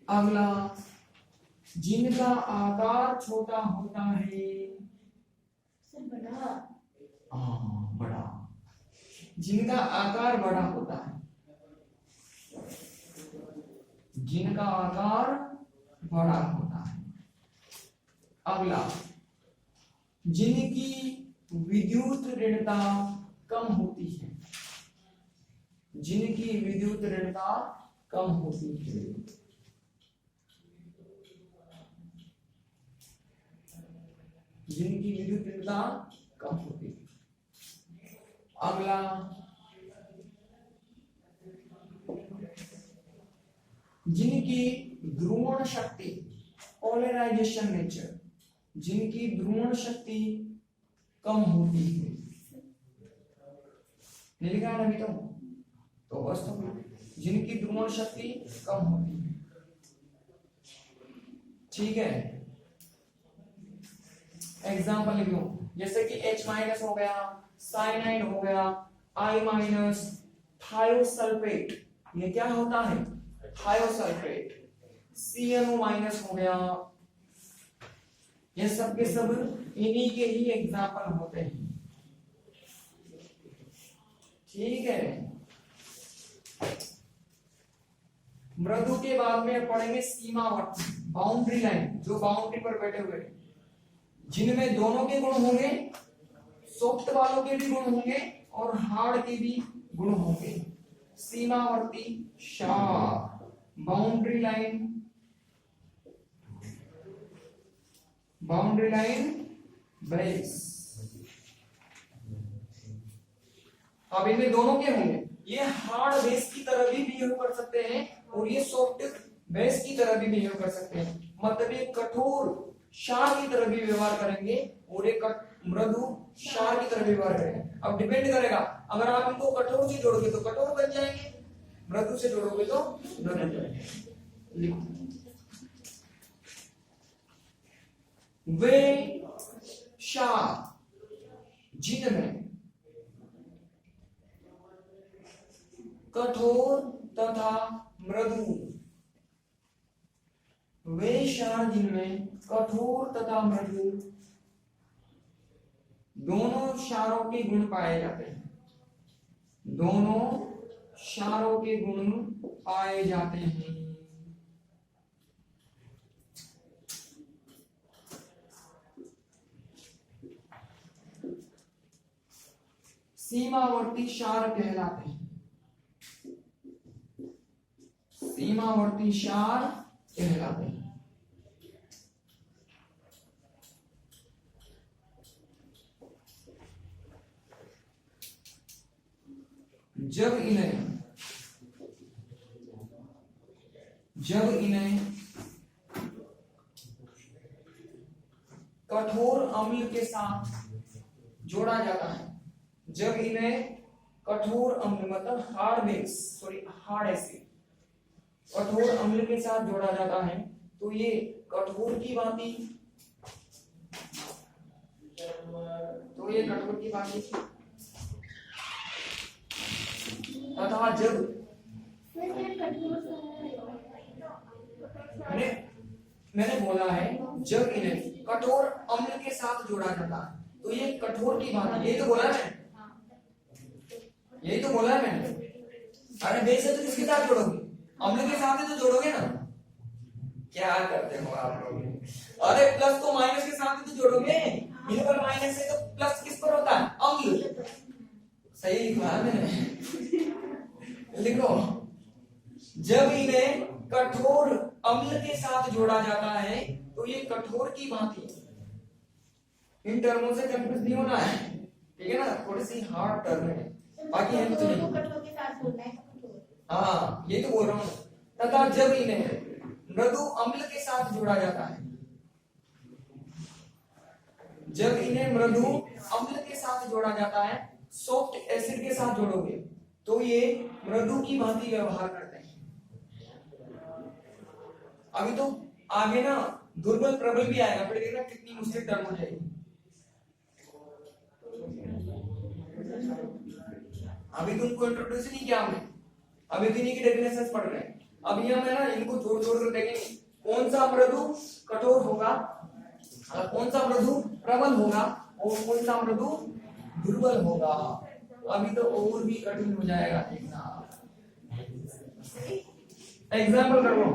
अगला, जिनका आकार छोटा होता है, बड़ा, जिनका आकार बड़ा होता है, जिनका आकार बड़ा होता है। अगला, जिनकी विद्युत ऋणता कम होती है, जिनकी विद्युत ऋणता कम होती है। जिनकी विद्युत ऋणता कम होती है। अगला, जिनकी ध्रुवण शक्ति पोलराइजेशन नेचर, जिनकी ध्रुवण शक्ति कम होती है। नहीं लिखा है अभी तो बस तो जिनकी ध्रुवण शक्ति कम होती है, ठीक है। एग्जाम्पल लिख लो, जैसे कि H माइनस हो गया, साइनाइड हो गया, I माइनस, थायोसल्फेट, ये क्या होता है, थायोसल्फेट। CNO माइनस हो गया, ये सब के सब इन्हीं के ही एग्जाम्पल होते हैं, ठीक है। मृदु के बाद में पढ़ेंगे सीमावर्ती, बाउंड्री लाइन, जो बाउंड्री पर बैठे हुए, जिनमें दोनों के गुण होंगे, सॉफ्ट वालों के भी गुण होंगे और हार्ड के भी गुण होंगे। सीमावर्ती क्षार, बाउंड्री लाइन बेस। अब इनमें दोनों के होंगे, ये हार्ड बेस की तरह भी बिहेव कर सकते हैं और ये सॉफ्ट बेस की तरह भी बिहेव कर सकते हैं। मतलब ये कठोर क्षार की तरह भी व्यवहार करेंगे और एक मृदु क्षार की तरह व्यवहार करेंगे। अब डिपेंड करेगा, अगर आप इनको कठोर से जोड़ोगे तो कठोर बन जाएंगे, मृदु से जोड़ोगे तो मृदु बन जाएंगे। लिखो, वे क्षार जिनमें कठोर तथा मृदु, वे क्षार जिनमें कठोर तथा मृदु दोनों क्षारों के गुण पाए जाते हैं, दोनों क्षारों के गुण पाए जाते हैं। सीमावर्ती क्षार कहलाते हैं, सीमावर्ती क्षार कहलाते हैं। जब इन्हें कठोर अम्ल के साथ जोड़ा जाता है, जब इन्हें कठोर अम्ल मतलब हार्ड एसिड कठोर अम्ल के साथ जोड़ा जाता है, तो ये कठोर की भांति तथा जब मैंने बोला है जब इन्हें कठोर अम्ल के साथ जोड़ा जाता है, तो ये कठोर की भांति, यही तो बोला है मैंने। अरे बेस है तो किसके साथ जोड़ोगे? अम्ल के साथ ही तो जोड़ोगे ना। क्या करते हो आप लोग? अरे प्लस तो माइनस के साथ ही तो जोड़ोगे। इन पर माइनस है तो प्लस किस पर होता है? अम्ल। सही लिखा है मैंने। लिखो, जब इन्हें कठोर अम्ल के साथ जोड़ा जाता है, तो ये कठोर की भांति, इन टर्मों से कंफ्यूज नहीं होना है, ठीक है ना? थोड़ी सी हार्ड टर्म है, बाकी है तो नहीं। कठोर के साथ बोलना है। हाँ, ये तो बोल रहा हूँ। तथा जब इन्हें मृदु अम्ल के साथ जोड़ा जाता है, जब इन्हें मृदु अम्ल के साथ जोड़ा जाता है, सॉफ्ट एसिड के साथ जोड़ोगे तो ये मृदु की भांति व्यवहार करते हैं। अभी तो आगे ना दुर्बल प्रबल भी आएगा, फिर देखना कितनी मुश्किल टर्म हो जाएगी। अभी तुमको इंट्रोड्यूस नहीं किया हमने, अभी भी इन्हीं की डेफिनेशंस पढ़ रहे हैं। अब ये हमें ना इनको जोड़ जोड़ कर देखेंगे, कौन सा मृदु कठोर होगा, कौन सा मृदु प्रबल होगा और कौन सा मृदु दुर्बल होगा। अभी तो और भी कठिन हो जाएगा देखना। एग्जाम्पल करो।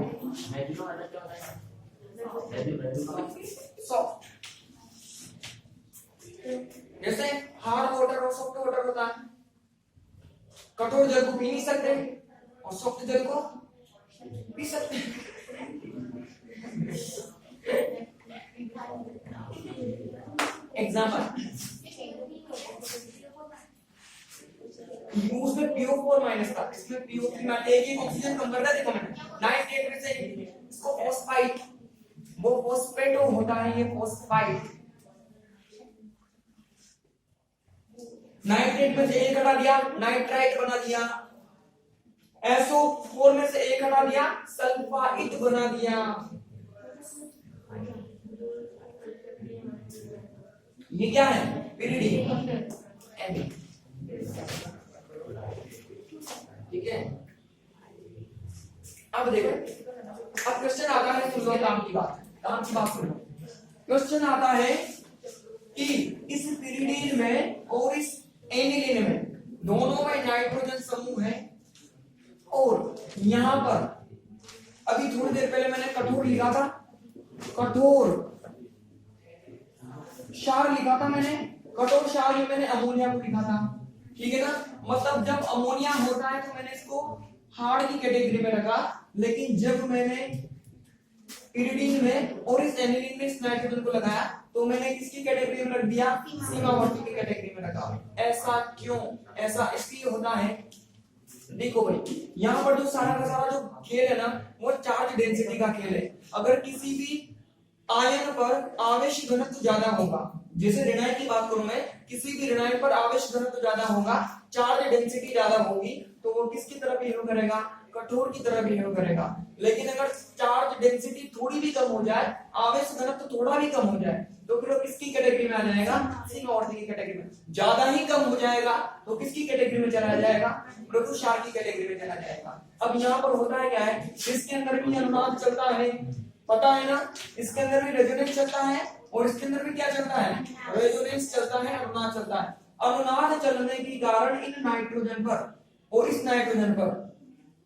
सॉफ्ट, जैसे हार्ड वाटर और सॉफ्ट वाटर होता है। कठोर जल को पी नहीं सकते और सॉफ्ट जल को पी सकते। एग्जाम्पल, उसमें PO4 माइनस था, इसमें PO3 माइनस। एक ऑक्सीजन कम कर रहा है, देखो मैंने नाइट्रेट में से इसको फॉस्फाइट, वो फॉस्फेट होता है, ये फॉस्फाइट। नाइट्रेट में से एक हटा दिया, नाइट्राइट बना दिया। SO4 में से एक हटा दिया, सल्फाइट बना दिया। ये क्या है? पिरिडिन, ठीक है। अब देखो, अब क्वेश्चन आता है, सुन लो काम की बात सुनो। क्वेश्चन आता है कि इस पिरिडिन में और इस एनिलीन में, दोनों में नाइट्रोजन समूह है, और यहां पर अभी थोड़ी देर पहले मैंने कठोर लिखा था, कठोर क्षार लिखा था मैंने, कठोर क्षार में मैंने अमोनिया को लिखा था, ठीक है ना। मतलब जब अमोनिया होता है तो मैंने इसको हार्ड की कैटेगरी में रखा, लेकिन जब मैंने पिरिडिन में और इस एनिलीन में इस नाइट्रोजन को लगाया तो मैंने किसकी कैटेगरी में रख दिया? सीमावर्ती की कैटेगरी में रखा। ऐसा क्यों? ऐसा इसलिए होता है, देखो भाई, यहाँ पर जो सारा का सारा जो खेल है ना, वो चार्ज डेंसिटी का खेल है। अगर किसी भी आयन पर आवेश घनत्व ज्यादा होगा, जैसे ऋणायन की बात करूं मैं, किसी भी ऋणायन पर आवेश घनत्व ज्यादा होगा, चार्ज डेंसिटी ज्यादा होगी, तो वो किसकी तरफ बिहेव करेगा? कठोर की तरफ बिहेव करेगा। लेकिन अगर चार्ज डेंसिटी थोड़ी भी कम हो जाए, आवेश घनत्व थोड़ा भी कम हो जाए, तो फिर वो किसकी कैटेगरी में आ जाएगा? सीमावर्ती की कैटेगरी में। ज्यादा ही कम हो जाएगा तो किसकी कैटेगरी में चला जाएगा? मृदु क्षार की कैटेगरी में चला जाएगा। अब यहाँ पर होता है क्या है, इसके अंदर भी अनुनाद चलता है, पता है ना, इसके अंदर भी रेजोनेंस चलता है और इसके अंदर भी क्या चलता है? रेजोनेंस चलता है, अनुनाद चलता है। अनुनाद चलने के कारण इन नाइट्रोजन पर और इस नाइट्रोजन पर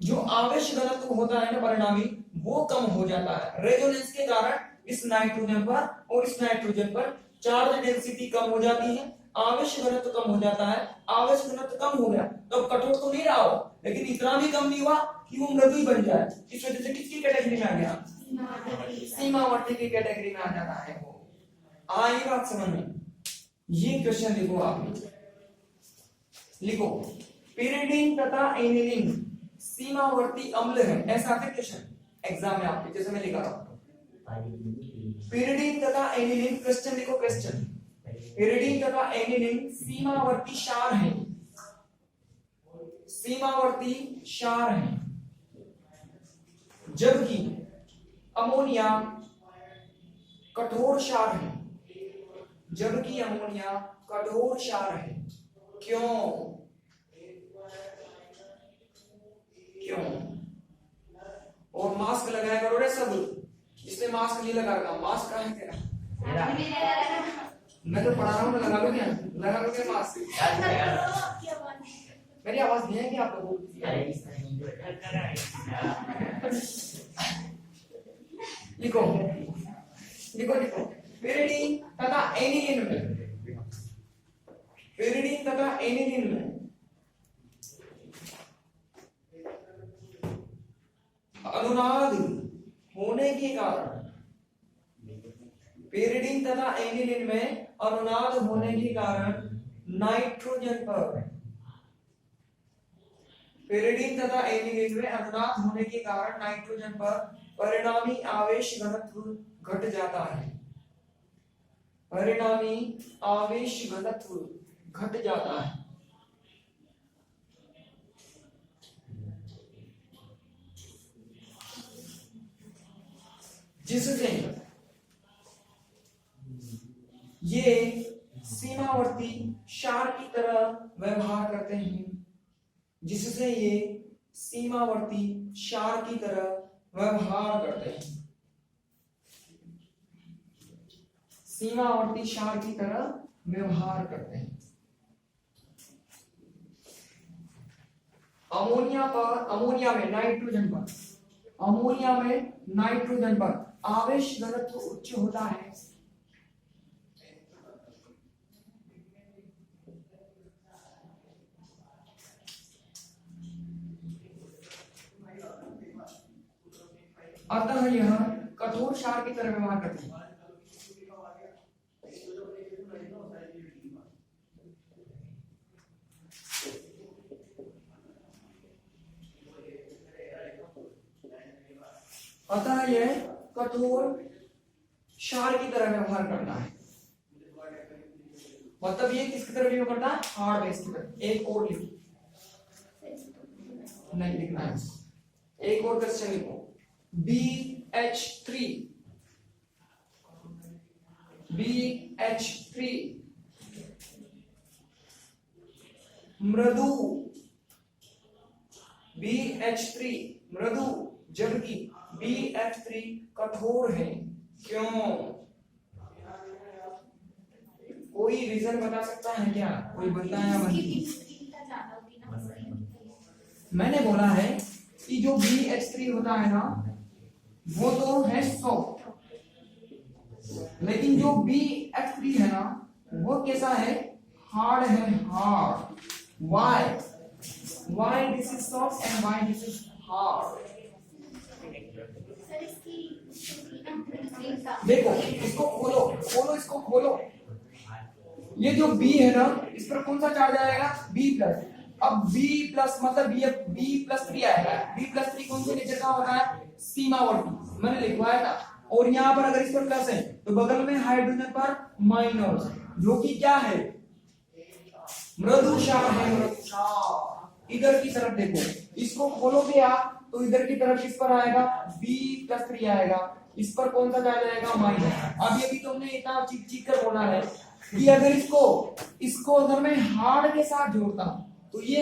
जो आवेश घनत्व होता है ना परिणामी, वो कम हो जाता है। रेजोनेंस के कारण इस नाइट्रोजन पर और इस नाइट्रोजन पर चार्ज डेंसिटी कम हो जाती है, आवेश घनत्व कम हो जाता है। आवेश घनत्व कम हो गया तो कठोर तो नहीं रहा हो, लेकिन इतना भी कम नहीं हुआ कि वो मृदु ही बन जाए। इस वजह से किसकी कैटेगरी में आ गया? सीमावर्ती की कैटेगरी में आ जाता है वो। आई बात समझ में? ये क्वेश्चन लिखो, आप लिखो, पिरिडिन तथा एनिलीन सीमावर्ती अम्ल है, ऐसा है क्वेश्चन एग्जाम में आपके, जैसे मैं लिखा था। pyridine तथा aniline, क्वेश्चन देखो क्वेश्चन, pyridine तथा aniline सीमावर्ती क्षार हैं, सीमावर्ती क्षार हैं, जबकि अमोनिया कठोर क्षार है, जबकि अमोनिया कठोर क्षार है। क्यों? क्यों? और मास्क लगाया करो रे सब, इसने मास्क नहीं लगा रखा, मास्क कहाँ है तेरा? मैं तो पढ़ा रहा हूँ, लगा लो क्या? लगा लो क्या मास्क? मेरी आवाज नहीं है कि आप लोगों को? लिखो लिखो लिखो, pyridine तथा aniline में, pyridine तथा aniline में अनुनाद होने के कारण, pyridine तथा aniline में अनुनाद होने के कारण नाइट्रोजन पर, pyridine तथा aniline में अनुनाद होने के कारण नाइट्रोजन पर परिणामी आवेश घनत्व घट जाता है, परिणामी आवेश घनत्व घट जाता है। जिससे ये सीमावर्ती क्षार की तरह व्यवहार करते हैं, जिससे ये सीमावर्ती क्षार की तरह व्यवहार करते हैं, सीमावर्ती क्षार की तरह व्यवहार करते हैं। अमोनिया पर, अमोनिया में नाइट्रोजन पर, अमोनिया में नाइट्रोजन पर आवेश घनत्व उच्च होता है, अतः यह कठोर क्षार की तरह व्यवहार करते हैं। अतः यह कठोर क्षार की तरह व्यवहार करता है, मतलब ये किसकी तरह व्यवहार करता है? हार्ड बेस की तरह। एक और लिखो, नहीं लिखना है, एक और क्वेश्चन लिखो, BH3, BH3 मृदु, BH3 मृदु, जबकि BH3 कठोर है। क्यों? कोई रीजन बता सकता है क्या? कोई बंदा या बंदी? मैंने बोला है कि जो BH3 होता है ना, वो तो है सॉफ्ट, लेकिन जो BH3 है ना, वो कैसा है? हार्ड है, hard. Why? Why this is soft and why this is hard? देखो इसको खोलो, खोलो इसको खोलो। ये जो B है ना, इस पर कौन सा चार्ज आएगा? B plus. अब B प्लस मतलब ये B+3 आएगा। B+3 कौन से नेचर का होता है? सीमावर्ती, मैंने लिखवाया था। और यहाँ पर अगर इस पर प्लस है तो बगल में हाइड्रोजन पर माइनस, जो कि क्या है? मृदु क्षार है, मृदु क्षार। इधर की तरफ देखो, इसको खोलोगे आप तो इधर की तरफ किस पर आएगा? B+3 आएगा। इस पर कौन सा चार्ज आएगा? माइनस। अब ये भी तुमने इतना चीख चीख कर बोला है कि अगर इसको अगर मैं हार्ड के साथ जोड़ता हूं तो ये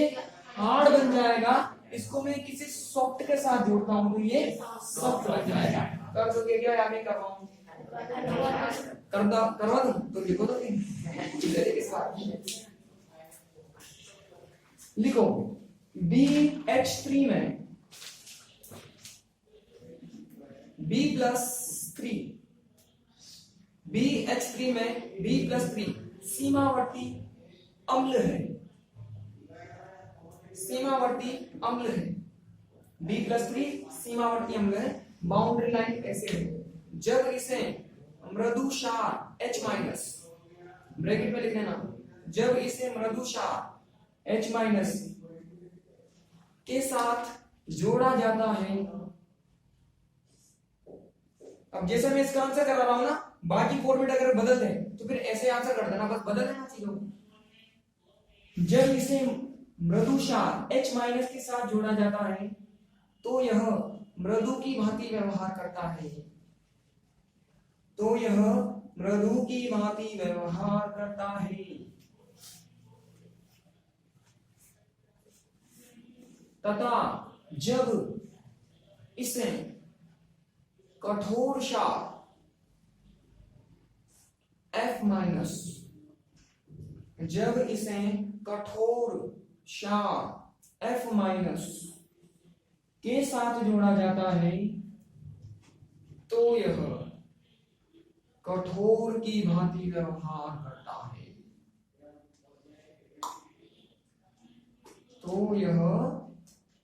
हार्ड बन जाएगा, इसको मैं किसी सॉफ्ट के साथ जोड़ता हूं तो ये सॉफ्ट बन जाएगा। कर दोगे क्या या नहीं करवाऊं? करवा दूं तो लिखो तो लिखो BH3 में B+3, BH3 में B+3 सीमावर्ती अम्ल है, सीमावर्ती अम्ल है। B+3 सीमावर्ती अम्ल है, बाउंड्री लाइन एसिड है। जब इसे मृदु क्षार H- ब्रैकेट में लिख लेना, जब इसे मृदु क्षार H- के साथ जोड़ा जाता है अब जैसे मैं इसका आंसर कर रहा हूं ना, बाकी फॉर्मेट अगर बदल दें तो फिर ऐसे आंसर कर देना, बस बदल देना चीजों को। जब इसे मृदु क्षार H माइनस के साथ जोड़ा जाता है तो यह मृदु की भांति व्यवहार करता है, तो यह मृदु की भांति व्यवहार करता है। तथा जब इसे कठोर क्षार F माइनस, जब इसे कठोर क्षार F माइनस के साथ जोड़ा जाता है तो यह कठोर की भांति व्यवहार करता है, तो यह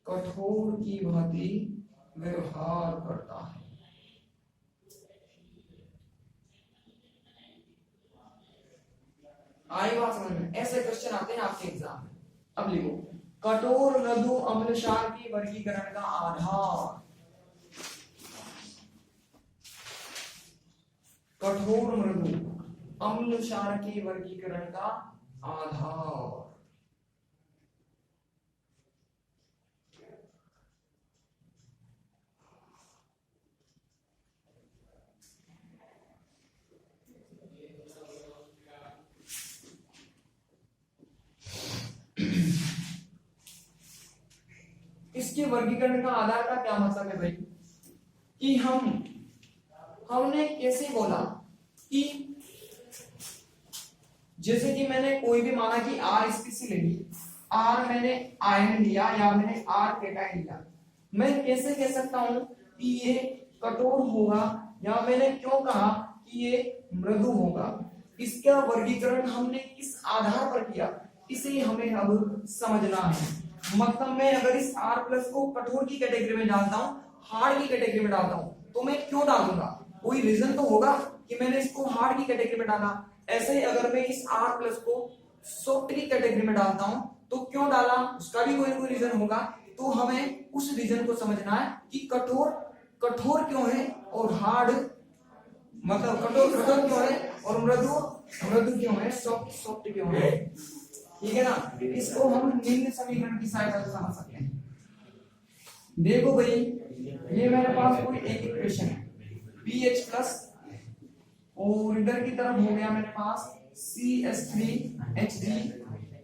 कठोर की भांति व्यवहार करता है। आई बात समझ में? ऐसे क्वेश्चन आते हैं आपके एग्जाम में। अब लिखो, कठोर मृदु अम्ल क्षार की वर्गीकरण का आधार। कठोर मृदु अम्ल क्षार के वर्गीकरण का आधार। इसके वर्गीकरण का आधार का क्या मतलब है भाई, कि हमने कैसे बोला कि जैसे कि मैंने कोई भी माना कि R स्पीसी ले ली, R मैंने आयन लिया या मैंने R कैटायन लिया, मैं कैसे कह सकता हूं कि ये कठोर होगा या मैंने क्यों कहा कि ये मृदु होगा? इसका वर्गीकरण हमने किस आधार पर किया, इसे हमें अब समझना है। मतलब मैं अगर इस R प्लस को कठोर की कैटेगरी में डालता हूँ, हार्ड की कैटेगरी में डालता हूँ, तो मैं क्यों डालूंगा? कोई रीजन तो होगा कि मैंने इसको हार्ड की कैटेगरी में डाला। ऐसे ही अगर मैं इस R प्लस को सॉफ्ट की कैटेगरी में डालता हूँ तो क्यों डाला, उसका भी कोई ना कोई रीजन होगा। तो हमें उस रीजन को समझना है कि कठोर क्यों है और हार्ड, मतलब कठोर क्यों है और मृदु क्यों है, सॉफ्ट क्यों है। ठीक है ना? इसको हम निम्न समीकरण की सहायता से समझ सकते हैं। देखो भाई, ये मेरे पास कोई एक इक्वेशन है BH प्लस और इधर की तरफ हो गया मेरे पास CH3HG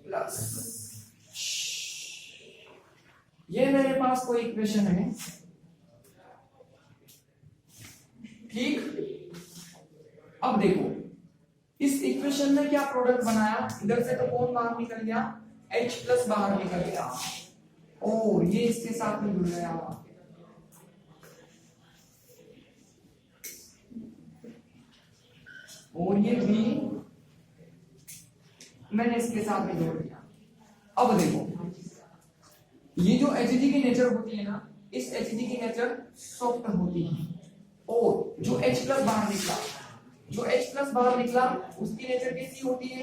प्लस। ये मेरे पास कोई इक्वेशन है, ठीक। अब देखो इस इक्वेशन में क्या प्रोडक्ट बनाया, इधर से तो कौन बाहर निकल गया, H प्लस बाहर निकल गया और ये इसके साथ में जुड़ गया और ये भी मैंने इसके साथ में जोड़ दिया। अब देखो ये जो Hg की नेचर होती है ना, इस Hg की नेचर सॉफ्ट होती है और जो H प्लस बाहर निकला उसकी नेचर कैसी होती है,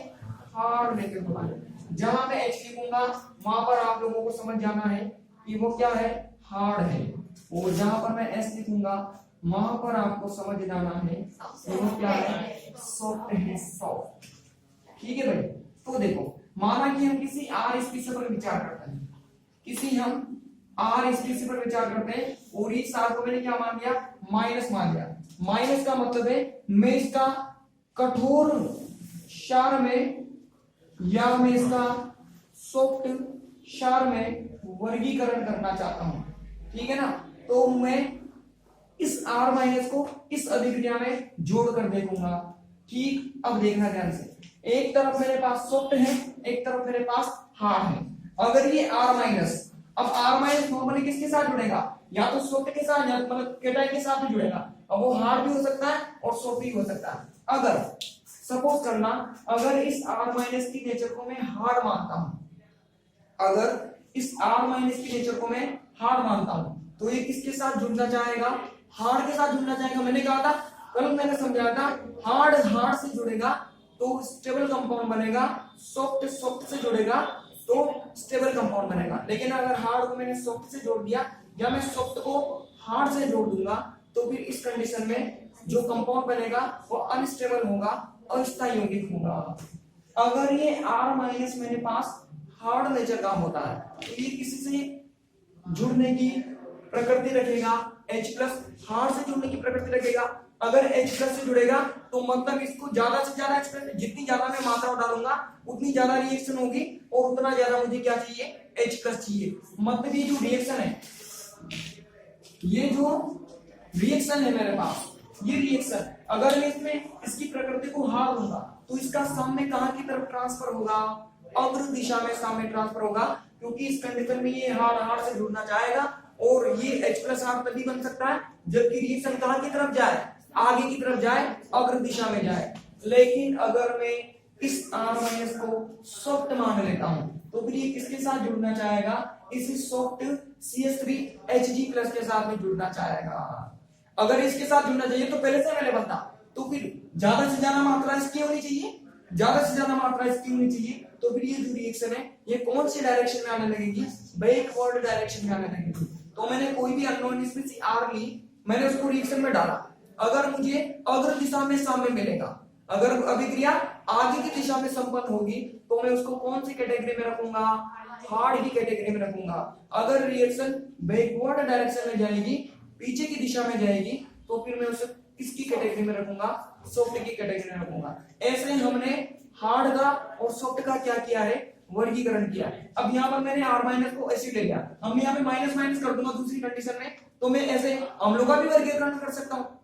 हार्ड नेचर होता है। जहां मैं H लिखूंगा वहां पर आप लोगों को समझ जाना है कि वो क्या है, हार्ड है, और जहां पर मैं S लिखूंगा वहां पर आपको समझ जाना है कि वो क्या है, सॉफ्ट है, सॉफ्ट। ठीक है भाई। तो देखो माना कि हम किसी R स्पीसी पर विचार करते हैं, पर विचार करते हैं और इस R को मैंने क्या मान लिया, माइनस मान लिया। माइनस का मतलब है मैं इसका कठोर क्षार में या मैं इसका सॉफ्ट क्षार में वर्गीकरण करना चाहता हूं। ठीक है ना? तो मैं इस R माइनस को इस अभिक्रिया में जोड़ कर देखूंगा। ठीक, अब देखना ध्यान से, एक तरफ मेरे पास सॉफ्ट है, एक तरफ मेरे पास हार्ड है। अगर ये R माइनस, अब R माइनस नॉर्मली किसके साथ जुड़ेगा, या तो सॉफ्ट के साथ या मतलब कैटायन के साथ भी जुड़ेगा। अब वो हार्ड भी हो सकता है और सॉफ्ट भी हो सकता है। अगर सपोज करना, अगर इस R माइनस की नेचर को मैं हार्ड मानता हूं, अगर इस R माइनस की नेचर को मैं हार्ड मानता हूं तो ये किसके साथ जुड़ना चाहेगा, हार्ड के साथ जुड़ना चाहेगा। मैंने कहा था, कल मैंने समझाया था, हार्ड से जुड़ेगा तो स्टेबल कंपाउंड बनेगा, सॉफ्ट से जुड़ेगा तो स्टेबल कंपाउंड बनेगा। लेकिन अगर हार्ड को मैंने सॉफ्ट से जोड़ दिया या मैं सॉफ्ट को हार्ड से जोड़ दूंगा तो फिर इस कंडीशन में जो कंपाउंड बनेगा वो अनस्टेबल होगा, अस्थायी यौगिक होगा। अगर ये R माइनस मेरे पास हार्ड नेचर का होता है तो ये किसी से जुड़ने की प्रकृति रखेगा, H प्लस हार्ड से जुड़ने की प्रकृति रखेगा। अगर H प्लस से जुड़ेगा तो मतलब इसको ज्यादा से ज्यादा एक्सप्रेस, जितनी ज्यादा मैं मात्रा डालूंगा उतनी ज्यादा रिएक्शन होगी और उतना ज्यादा मुझे क्या चाहिए, H प्लस चाहिए। मतलब ये जो रिएक्शन है, ये जो रिएक्शन है मेरे पास, ये रिएक्शन अगर मैं इसमें इसकी प्रकृति को हार दूंगा तो इसका सामने कहां की तरफ ट्रांसफर होगा, अग्र दिशा में सामने ट्रांसफर होगा, क्योंकि इस कंडीशन में ये हार से जुड़ना चाहेगा और ये H प्लस हार तभी बन सकता है जबकि रिएक्शन कहां की तरफ जाए, आगे की तरफ जाए, अग्र दिशा में जाए। लेकिन अगर मैं इस R माइनस को सॉफ्ट मान लेता हूं तो फिर ये किसके साथ जुड़ना चाहेगा, इस सॉफ्ट CH3Hg प्लस के साथ में जुड़ना चाहेगा। अगर इसके साथ जुड़ना चाहिए तो पहले से अवेलेबल था, तो फिर ज्यादा से ज्यादा मात्रा इसकी होनी चाहिए, ज्यादा से ज्यादा मात्रा इसकी होनी चाहिए। तो फिर ये जो रिएक्शन है ये कौन सी डायरेक्शन में आने लगेगी, बैकवर्ड डायरेक्शन में आने लगेगी। तो मैंने कोई भी अननोन स्पीशीज R ली, मैंने उसको रिएक्शन में डाला, अगर मुझे अग्र दिशा में सामने मिलेगा, अगर अभिक्रिया आगे की दिशा में संपन्न होगी तो मैं उसको कौन सी कैटेगरी में रखूंगा, हार्ड की कैटेगरी में रखूंगा। अगर रिएक्शन बैकवर्ड डायरेक्शन में जाएगी, पीछे की दिशा में जाएगी, तो फिर मैं उसे किसकी कैटेगरी में रखूंगा, सॉफ्ट की कैटेगरी में रखूंगा। ऐसे हमने हार्ड का और सॉफ्ट का क्या किया है, वर्गीकरण किया है। अब यहाँ पर मैंने R माइनस को एसिड ले लिया, हम यहाँ पे माइनस माइनस कर दूंगा दूसरी कंडीशन में, तो मैं ऐसे अम्लों का भी वर्गीकरण कर सकता हूँ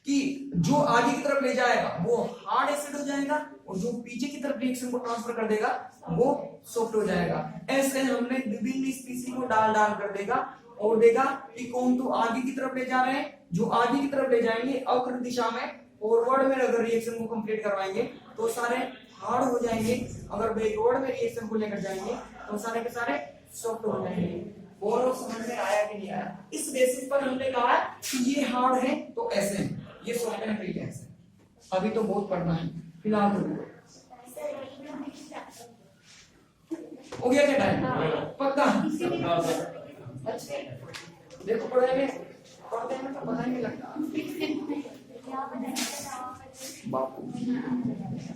कि जो आगे की तरफ ले जाएगा वो हार्ड एसिड हो जाएगा और जो पीछे की तरफ रिएक्शन को ट्रांसफर कर देगा वो सॉफ्ट हो जाएगा। ऐसे हमने विभिन्न स्पीशीज को डाल कर देगा और देगा कि कौन तो आगे की तरफ ले जा रहे हैं, जो आगे की तरफ ले जाएंगे अग्र दिशा में फॉरवर्ड में अगर रिएक्शन को कंप्लीट करवाएंगे तो सारे हार्ड हो जाएंगे, अगर बैकवर्ड में रिएक्शन को लेकर जाएंगे तो सारे के सारे सॉफ्ट हो जाएंगे। और समझ में आया कि नहीं आया? इस बेसिस पर हमने कहा कि ये हार्ड है तो ऐसे, ये सॉफ्ट है तो ये ऐसे। अभी तो बहुत पढ़ना है, फिलहाल तो हो गया क्या टाइम पक्का? अच्छा देखो पढ़ने में पढ़ते हैं तो पता ही नहीं लगता बापू।